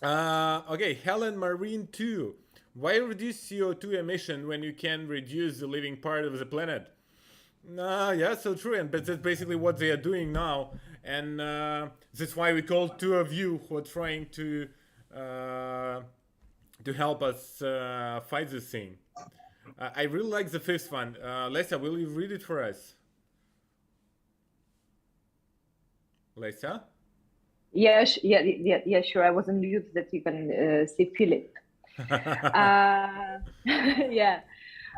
Okay, Helen Marine 2. Why reduce CO2 emission when you can reduce the living part of the planet? Yeah, so true, and but that's basically what they are doing now, and that's why we called two of you who are trying to help us fight this thing. I really like the fifth one. Lesya, will you read it for us? Lesya?
Yeah, yeah, sure. I was on mute that you can see Philip. Yeah.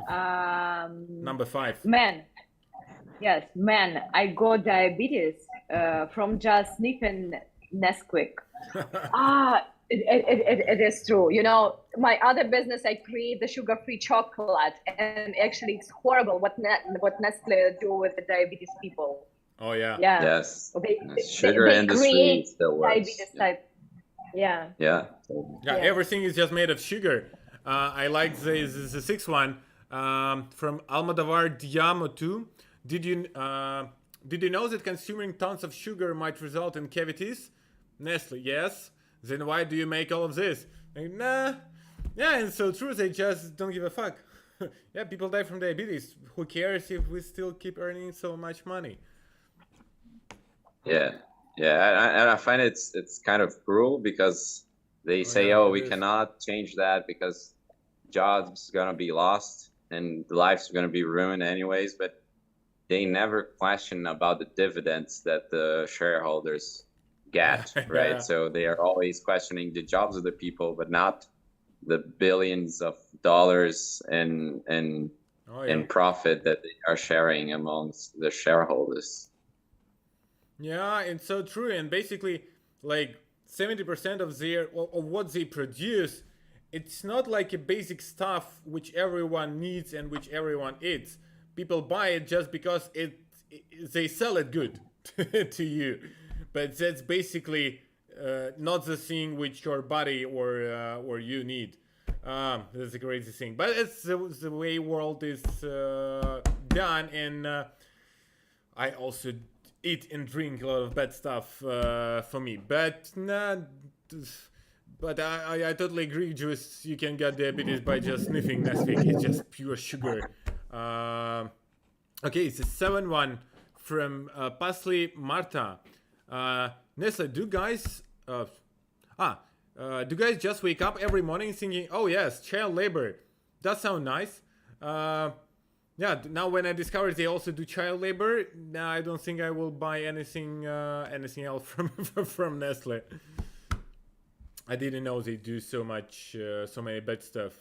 Number 5.
Man, yes, man, I got diabetes from just sniffing Nesquik. It is true. You know, my other business, I create the sugar-free chocolate, and actually, it's horrible what Nestle do with the diabetes people.
Oh yeah.
Yeah.
Yes.
They
Sugar industry
create
still works.
diabetes type. Yeah.
Yeah.
Yeah, everything is just made of sugar. I like the sixth one from Almodovar Diamo too. Did you know that consuming tons of sugar might result in cavities? Nestle, yes. Then why do you make all of this? Like, nah. Yeah, and so true. They just don't give a fuck. Yeah, people die from diabetes. Who cares if we still keep earning so much money?
Yeah. Yeah, and I find it's kind of cruel because they say, "Oh, we cannot change that because jobs gonna be lost and the lives are gonna be ruined anyways." But they never question about the dividends that the shareholders get, right?
Yeah.
So they are always questioning the jobs of the people, but not the billions of dollars in profit that they are sharing amongst the shareholders.
Yeah, and so true. And basically, like 70% of what they produce, it's not like a basic stuff which everyone needs and which everyone eats. People buy it just because they sell it good to you, but that's basically not the thing which your body or you need. That's the crazy thing, but it's the way world is done, and I also eat and drink a lot of bad stuff for me, but I totally agree, Juice. You can get diabetes by just sniffing Nestle. It's just pure sugar. Okay, it's a 7-1 from Pasli Marta. Nestle, do guys just wake up every morning thinking, oh yes, child labor, that sounds nice? Yeah, now when I discovered they also do child labor, now I don't think I will buy anything else from Nestle. I didn't know they do so many bad stuff.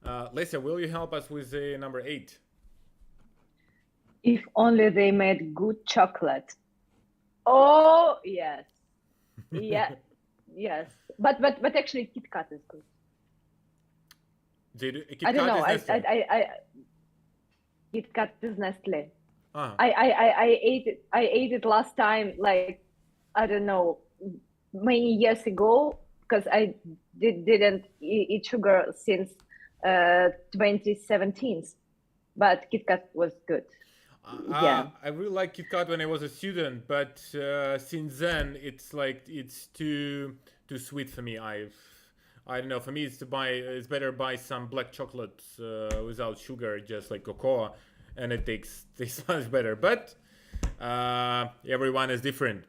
Lesya, will you help us with the number 8?
If only they made good chocolate. Oh yes, yeah, yes. But actually, Kit Kat is good.
They do. Kit
I don't
Kat
know.
is Nestle.
Kit Kat is Nestle.
Ah.
I ate it last time, like, I don't know, many years ago, because I didn't eat sugar since 2017. But Kit Kat was good. Yeah.
I really like Kit Kat when I was a student, but since then it's too sweet for me. I don't know. For me, it's better buy some black chocolate without sugar, just like cocoa, and it tastes much better. But everyone is different.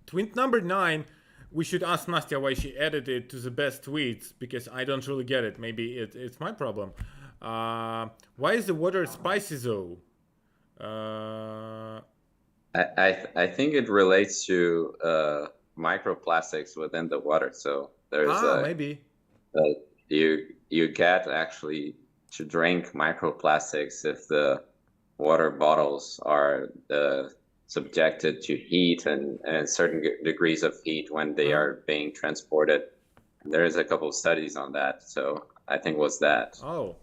Tweet number 9. We should ask Nastya why she added it to the best tweets, because I don't really get it. Maybe it's my problem. Why is the water spicy though?
I think it relates to microplastics within the water. So there's
maybe
you get actually to drink microplastics if the water bottles are subjected to heat and certain degrees of heat when they are being transported. There is a couple of studies on that, so I think it was that.
Oh,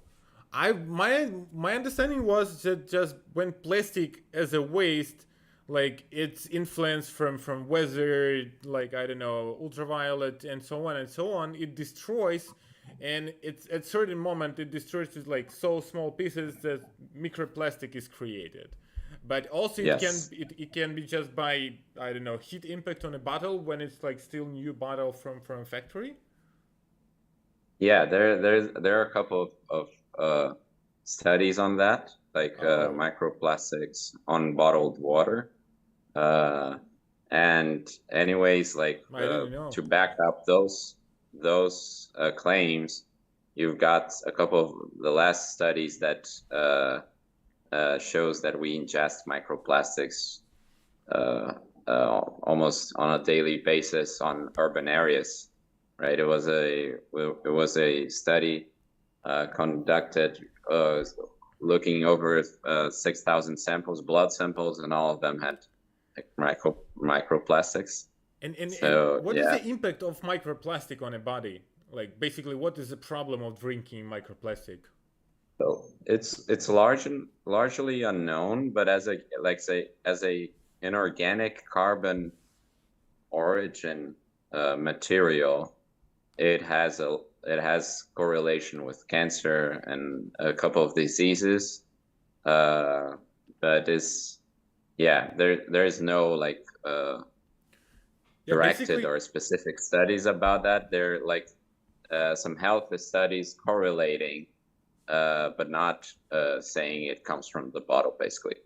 my understanding was that just when plastic as a waste, like it's influenced from weather, like I don't know, ultraviolet and so on, it destroys, and it's at certain moment it destroys to like so small pieces that microplastic is created. But also it can be just by, I don't know, heat impact on a bottle when it's like still new bottle from a factory.
Yeah, there are a couple of studies on that, like microplastics on bottled water. And anyways, like to back up those claims, you've got a couple of the last studies that shows that we ingest microplastics almost on a daily basis on urban areas, right? It was a study conducted looking over 6,000 samples, blood samples, and all of them had like microplastics.
And so, what is the impact of microplastic on a body? Like basically, what is the problem of drinking microplastic?
So it's largely unknown, but as a inorganic carbon origin material, it has correlation with cancer and a couple of diseases, but there is no like directed or specific studies about that. There are like some health studies correlating, but not saying it comes from the bottle, basically.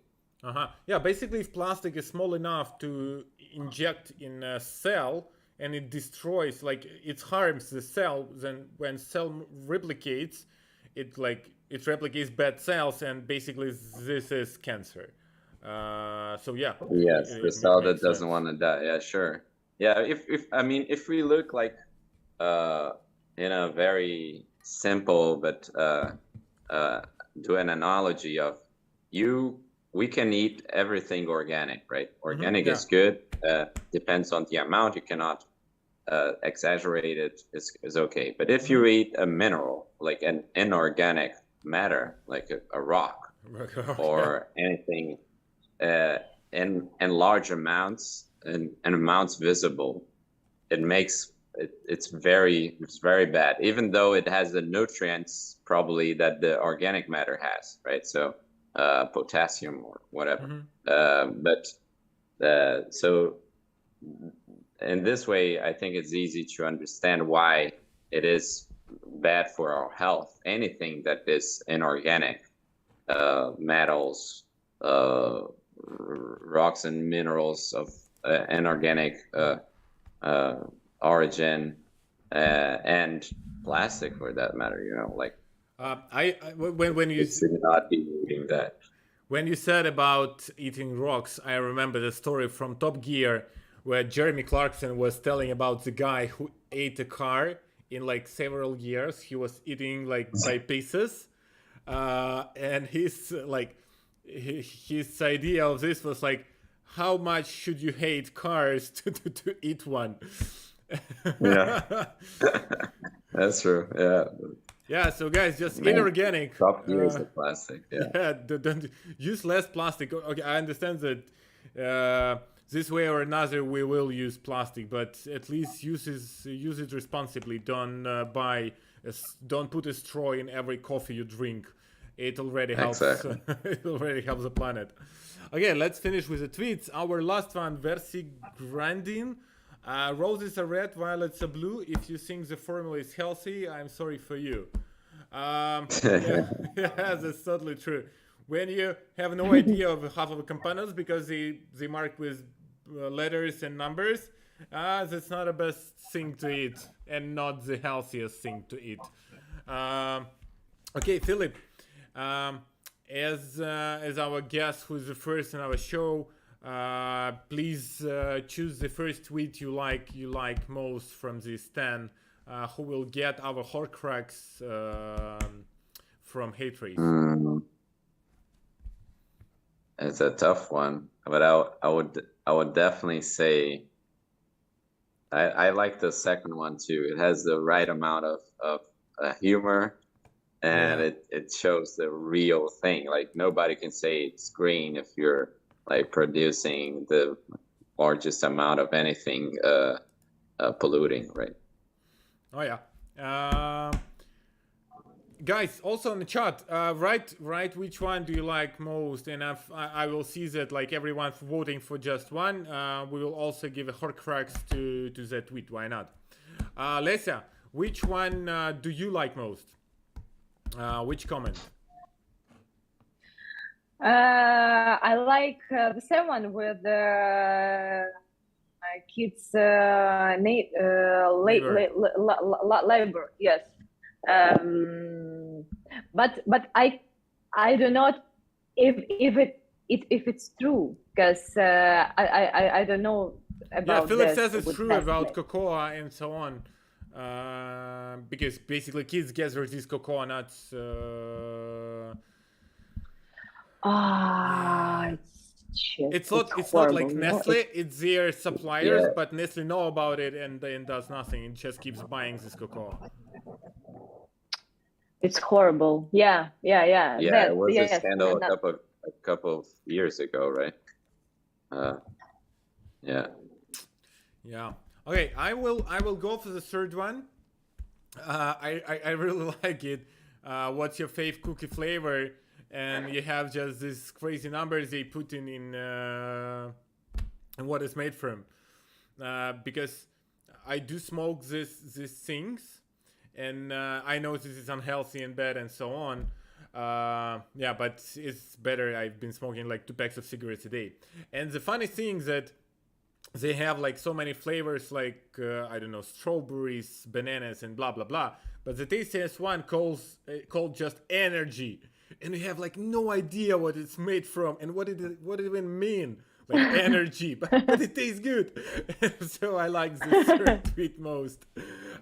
Yeah, basically, if plastic is small enough to inject in a cell and it destroys, like it harms the cell, then when cell replicates, it replicates bad cells, and basically this is cancer. So yeah.
Yes, the cell that doesn't want to die. Yeah, sure. Yeah, if we look like in a very simple but do an analogy of we can eat everything organic, right? Organic is good. Depends on the amount. You cannot exaggerate it. Is okay. But if you eat a mineral, like an inorganic matter, like a rock or anything in large amounts and amounts visible, it's very bad, even though it has the nutrients probably that the organic matter has, right? So potassium or whatever. So in this way, I think it's easy to understand why it is bad for our health. Anything that is inorganic, metals, rocks and minerals of inorganic origin, and plastic for that matter, like
when you
should not be eating that.
When you said about eating rocks, I remember the story from Top Gear where Jeremy Clarkson was telling about the guy who ate a car in like several years. He was eating like by pieces, and his idea of this was like, how much should you hate cars to eat one?
Yeah, that's true.
Yeah, so guys, just inorganic.
Stop using plastic.
Don't use less plastic. Okay, I understand that this way or another we will use plastic, but at least use it responsibly. Don't don't put a straw in every coffee you drink. It already helps.
Exactly.
It already helps the planet. Okay, let's finish with the tweets. Our last one, Versi Grandin. Roses are red, violets are blue. If you think the formula is healthy, I'm sorry for you. Yeah, that's totally true. When you have no idea of half of the components because they mark with letters and numbers, that's not the best thing to eat and not the healthiest thing to eat. Okay, Philip, as our guest who's the first in our show, please choose the first tweet you like most from these 10, who will get our Horcrux from hate race.
It's a tough one, but I would definitely say I like the second one too. It has the right amount of humor, and it shows the real thing. Like nobody can say it's green if you're like producing the largest amount of anything polluting, right?
Oh yeah. Guys, also in the chat, write which one do you like most, and I will see that like everyone's voting for just one. We will also give a Horcrux to that tweet. Why not? Olesya, which one do you like most? Which comment?
I like the same one with kids labor. Yes, but I do not if it's true, because I don't know about.
Yeah, Philipp
this
says it's
with
true
Nestle.
about cocoa and so on. Because basically kids gather these cocoa nuts. It's not like Nestle. It's their suppliers,
Yeah.
but Nestle know about it and does nothing. It just keeps buying this cocoa.
It's horrible. Yeah.
Yeah,
That,
it was
yes,
a scandal
and
a couple of years ago, right? Yeah.
Yeah. Okay, I will go for the third one. I really like it. What's your fave cookie flavor? And you have just these crazy numbers they put in what it's made from. Because I do smoke these things, and I know this is unhealthy and bad and so on. Yeah, but it's better. I've been smoking like 2 packs of cigarettes a day. And the funny thing is that they have like so many flavors, like I don't know, strawberries, bananas, and blah blah blah. But the tastiest one called just energy, and you have like no idea what it's made from and what it even mean, like energy, but it tastes good. So I like this third tweet most.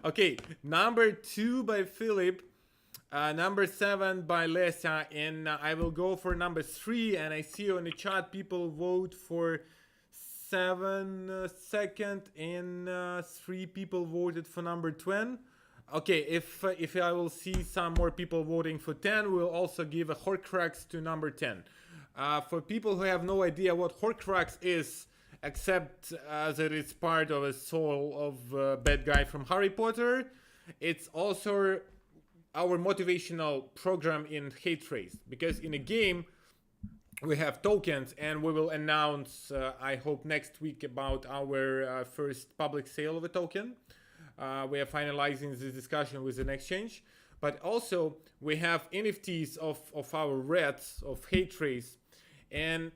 Okay, number 2 by Philipp. Number 7 by Olesya, and I will go for number 3. And I see on the chat people vote for 7 second, and 3 people voted for number 10. Okay, if I will see some more people voting for 10, we'll also give a Horcrux to number 10. For people who have no idea what Horcrux is, except that it's part of a soul of a bad guy from Harry Potter, it's also our motivational program in Hate Race. Because in a game, we have tokens, and we will announce, I hope next week, about our first public sale of a token. We are finalizing this discussion with an exchange. But also, we have NFTs of our reds, of Hate Race. And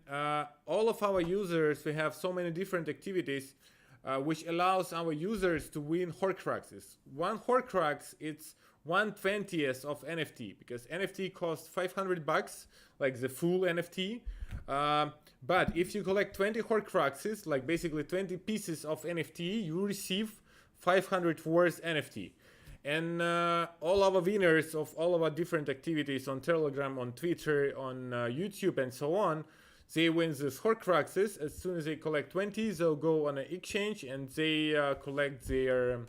all of our users, we have so many different activities, which allows our users to win Horcruxes. One Horcrux, it's 1/20th of NFT, because NFT costs $500, like the full NFT. But if you collect 20 Horcruxes, like basically 20 pieces of NFT, you receive 500 worth NFT. And all our winners of all of our different activities on Telegram, on Twitter, on YouTube, and so on, they win these Horcruxes. As soon as they collect 20, they'll go on an exchange and they collect their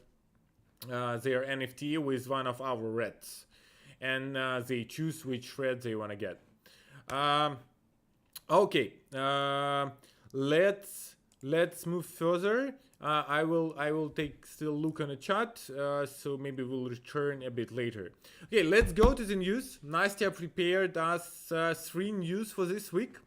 NFT with one of our reds, and they choose which red they want to get. Okay, let's move further. I will take still look on the chat, so maybe we'll return a bit later. Okay, let's go to the news. Nastya prepared us 3 news for this week,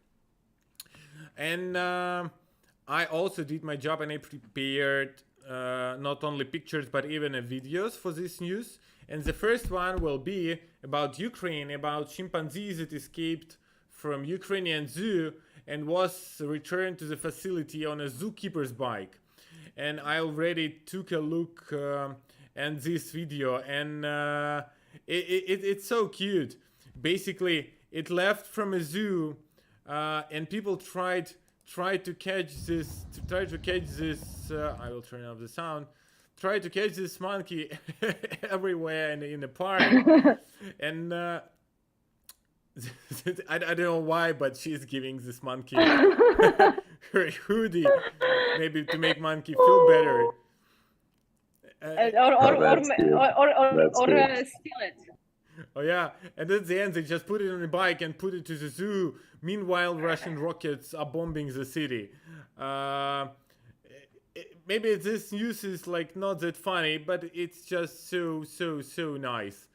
and I also did my job, and I prepared not only pictures but even videos for this news. And the first one will be about Ukraine, about chimpanzees that escaped from Ukrainian zoo and was returned to the facility on a zookeeper's bike. And I already took a look at this video, and it's so cute. Basically, it left from a zoo, and people tried to catch this. I will turn off the sound. Try to catch this monkey everywhere in the park, and I don't know why, but she's giving this monkey her hoodie, maybe to make monkey feel better.
Or steal it.
Oh yeah, and at the end they just put it on a bike and put it to the zoo. Meanwhile, Russian rockets are bombing the city. Maybe this news is like not that funny, but it's just so nice.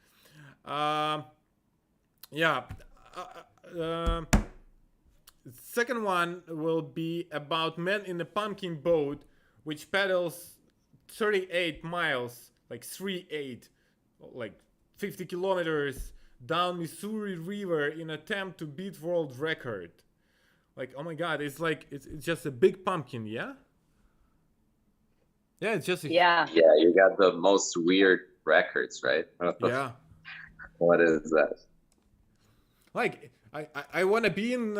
Yeah. Second one will be about man in a pumpkin boat which pedals 38 miles, like 38, like 50 kilometers down Missouri River in attempt to beat world record. Like, oh my God, it's like, it's just a big pumpkin, yeah? Yeah, it's just
Yeah.
Yeah, you got the most weird records, right?
Yeah.
What is that?
Like, I want to be in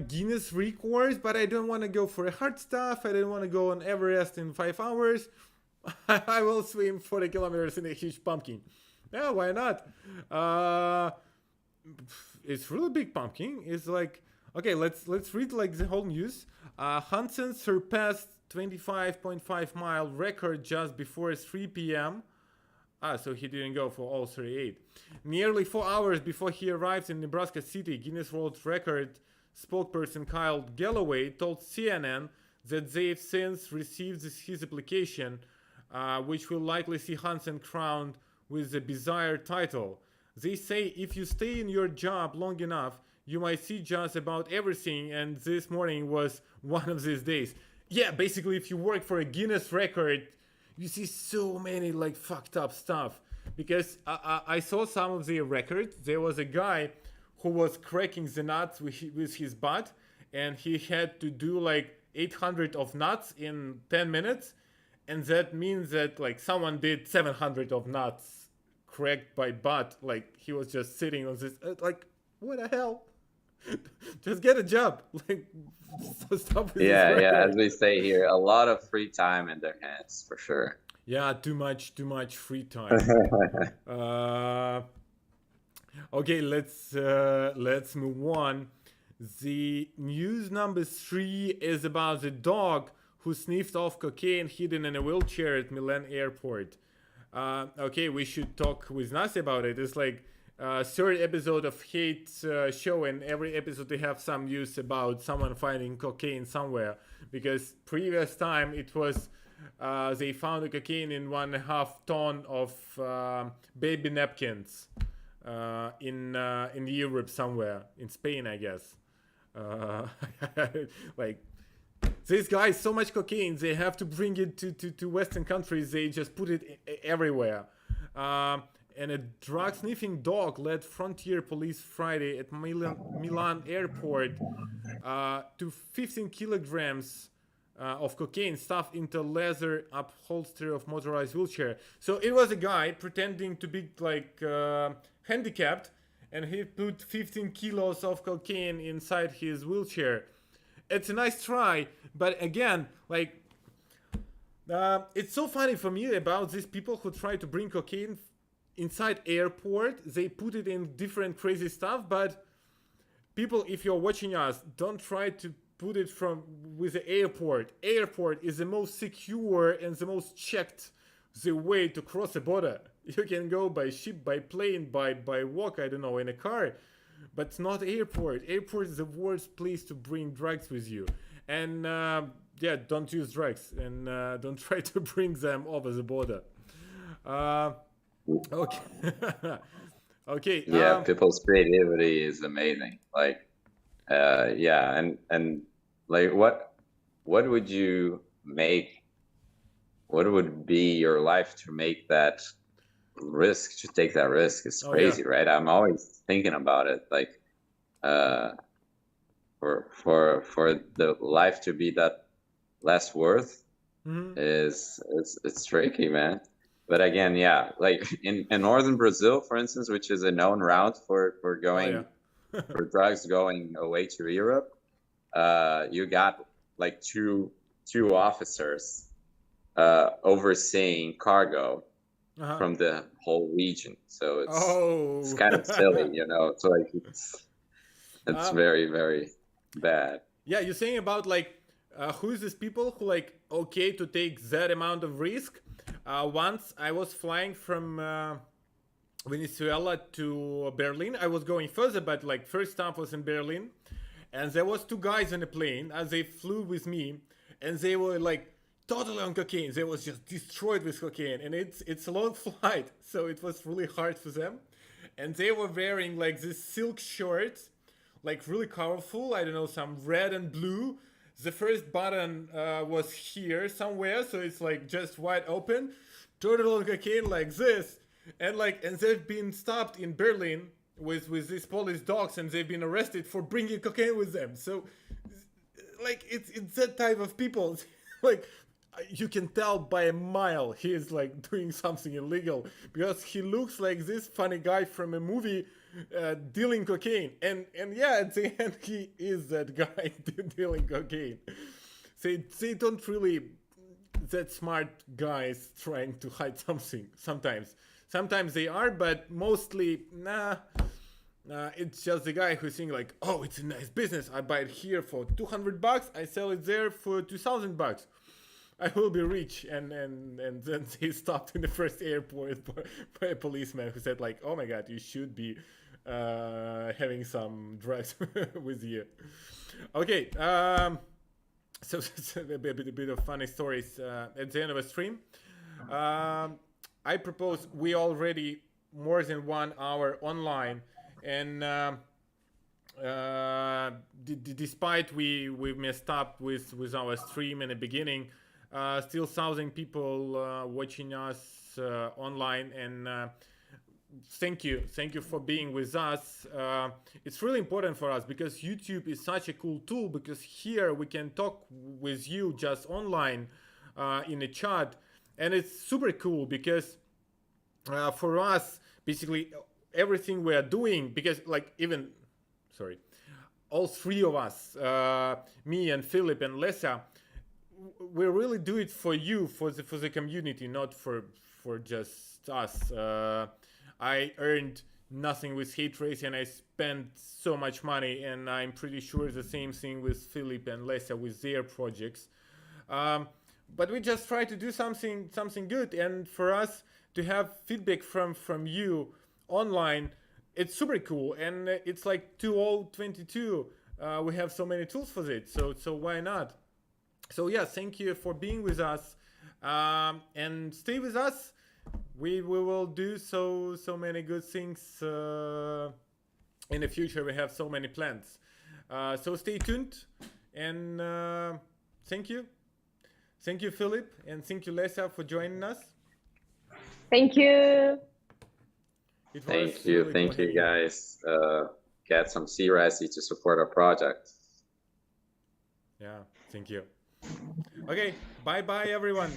Guinness records, but I don't want to go for the hard stuff. I don't want to go on Everest in 5 hours. I will swim 40 kilometers in a huge pumpkin. Yeah, why not? It's really big pumpkin. It's like, okay, let's read like the whole news. Hansen surpassed 25.5 mile record just before 3 p.m. So he didn't go for all 38. Nearly 4 hours before he arrived in Nebraska City, Guinness World Record spokesperson Kyle Galloway told CNN that they've since received his application, which will likely see Hansen crowned with the bizarre title. They say if you stay in your job long enough, you might see just about everything, and this morning was one of these days. Yeah, basically, if you work for a Guinness record, you see so many like fucked up stuff. Because I saw some of the records. There was a guy who was cracking the nuts with his butt, and he had to do like 800 of nuts in 10 minutes. And that means that like someone did 700 of nuts cracked by butt. Like he was just sitting on this, like, what the hell? Just get a job. Like, stop with
Yeah,
this
yeah.
record.
As we say here, a lot of free time in their hands for sure.
Yeah, too much free time. Okay, let's move on. The news number 3 is about the dog who sniffed off cocaine hidden in a wheelchair at Milan airport. Okay, we should talk with Nasi about it. It's like third episode of Hate show, and every episode they have some news about someone finding cocaine somewhere. Because previous time it was they found the cocaine in 1.5 ton of baby napkins in Europe somewhere, in Spain, I guess. Like, these guys, so much cocaine, they have to bring it to Western countries. They just put it everywhere. And a drug sniffing dog led frontier police Friday at Milan airport to 15 kilograms of cocaine stuffed into leather upholstery of motorized wheelchair. So it was a guy pretending to be like handicapped, and he put 15 kilos of cocaine inside his wheelchair. It's a nice try, but again, like, it's so funny for me about these people who try to bring cocaine inside airport. They put it in different crazy stuff, but people, if you're watching us, don't try to put it with the airport. Airport is the most secure and the most checked the way to cross a border. You can go by ship, by plane, by walk, I don't know, in a car, but not airport. Airport is the worst place to bring drugs with you. And yeah, don't use drugs, and don't try to bring them over the border. Okay. Okay.
Yeah, people's creativity is amazing. Like, yeah, and like, what would you make? What would be your life to make that risk? To take that risk is crazy, right? I'm always thinking about it. Like, for the life to be that less worth is it's tricky, man. But again, yeah, like in northern Brazil, for instance, which is a known route for going for drugs going away to Europe, you got like two officers overseeing cargo from the whole region. So it's kind of silly, you know. It's like it's very, very bad.
Yeah, you're saying about like who's these people who like okay to take that amount of risk? Once I was flying from Venezuela to Berlin. I was going further, but like first stop was in Berlin, and there was 2 guys on a plane as they flew with me, and they were like totally on cocaine. They was just destroyed with cocaine, and it's a long flight, so it was really hard for them. And they were wearing like this silk shirts, like really colorful. I don't know, some red and blue. The first button was here somewhere, so it's like just wide open. Total on cocaine like this, and they've been stopped in Berlin with these Polish dogs, and they've been arrested for bringing cocaine with them. So, like, it's that type of people. Like, you can tell by a mile he is like doing something illegal, because he looks like this funny guy from a movie dealing cocaine, and yeah, at the end he is that guy dealing cocaine. They don't really that smart guys trying to hide something. Sometimes they are, but mostly nah. It's just the guy who's saying like, oh, it's a nice business. I buy it here for $200. I sell it there for $2,000. I will be rich. And then they stopped in the first airport by a policeman who said like, oh my God, you should be having some drugs with you. Okay. So a bit of funny stories at the end of a stream. I propose we already more than 1 hour online, and despite we messed up with our stream in the beginning, still 1,000 people watching us online, and thank you for being with us. It's really important for us because YouTube is such a cool tool, because here we can talk with you just online in the chat, and it's super cool because for us, basically everything we are doing, because like all three of us, me and Philipp and Olesya, we really do it for you, for the community, not for just us. I earned nothing with hate race, and I spent so much money, and I'm pretty sure the same thing with Philipp and Olesya with their projects. But we just try to do something good, and for us to have feedback from you online, it's super cool, and it's like 2022. We have so many tools for it, so why not? So yeah, thank you for being with us, and stay with us. We will do so many good things in the future. We have so many plans, so stay tuned, and thank you Philipp, and thank you Olesya for joining us.
Thank you.
Thank you guys. Get some C-Resi to support our project.
Yeah, thank you. Okay, bye everyone.